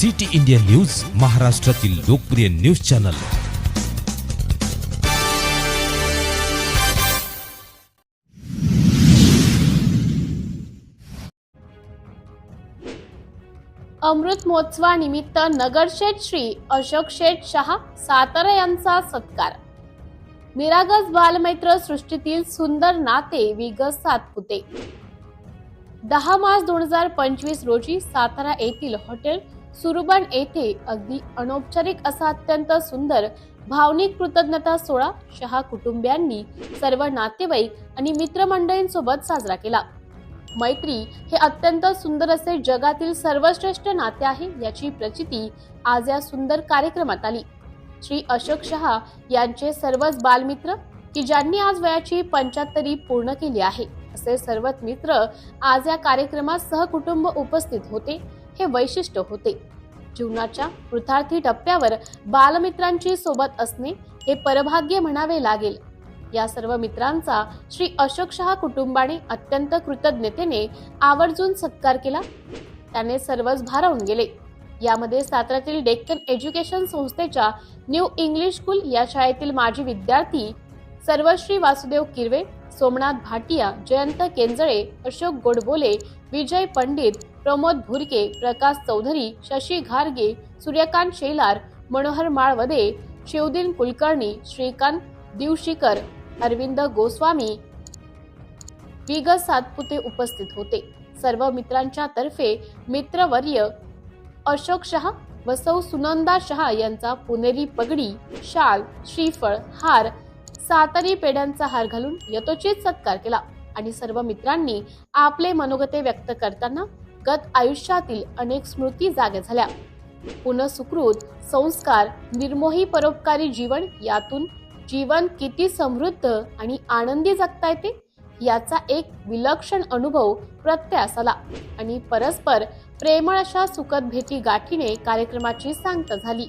City India news, महाराष्ट्रातील लोकप्रिय news channel. अमृत महोत्सवानिमित्त नगरशेठ श्री अशोक शेठ शहा सातारा यांचा सत्कार। निरागस बालमित्र सृष्टीतील सुंदर नाते विगत सातपुते। 10 मार्च 2025 रोजी सातारा येथील हॉटेल सुरुबन येथे अगदी अनौपचारिक असा अत्यंत सुंदर भावनिक कृतज्ञता सोहळा शहा कुटुंबियांनी सर्व नातेवाईक आणि मित्रमंडळींसोबत साजरा केला। मैत्री हे अत्यंत सुंदर असे जगातील सर्वश्रेष्ठ नाते आहे याची प्रचिती आज या सुंदर कार्यक्रमात आली। श्री अशोक शहा यांचे सर्वच बालमित्र की ज्यांनी आज वयाची 75 पूर्ण केली आहे असे सर्वच मित्र आज या कार्यक्रमात सहकुटुंब उपस्थित होते। हे वैशिष्ट्य होते। जीवनाच्या कृतार्थी टप्प्यावर बालमित्रांची सोबत असणे हे परभाग्य म्हणावे लागेल। या सर्व मित्रांचा श्री अशोक शहा कुटुंबाने अत्यंत कृतज्ञतेने आवर्जून सत्कार केला। त्याने सर्वच भारावून गेले। यामध्ये साताऱ्यातील डेक्कन एज्युकेशन संस्थेच्या न्यू इंग्लिश स्कूल या शाळेतील माजी विद्यार्थी सर्वश्री वासुदेव किरवे, सोमनाथ भाटिया, जयंत केंजळे, अशोक गोडबोले, विजय पंडित, प्रमोद भुरके, प्रकाश चौधरी, शशी घारगे, सूर्यकांत शेलार, मनोहर माळवदे, शिवदिन कुलकर्णी, श्रीकांत दिवशीकर, अरविंद गोस्वामी, विगत सातपुते उपस्थित होते। सर्व मित्रांच्या तर्फे मित्रवर्य अशोक शहा व सौ सुनंदा शहा यांचा पुणेरी पगडी, शाल, श्रीफळ, हार, सातारी पेढ्यांचा हार घालून यथोचित सत्कार केला आणि सर्व मित्रांनी आपले मनोगते व्यक्त करताना गत आयुष्यातील अनेक स्मृती जाग्या झाल्या। पुनः सुकृत संस्कार, निर्मोही परोपकारी जीवन, यातून जीवन किती समृद्ध आणि आनंदी जगता येते याचा एक विलक्षण अनुभव प्रत्ययास आला आणि परस्पर प्रेमळ अशा सुखद भेटी गाठीने कार्यक्रमाची सांगता झाली।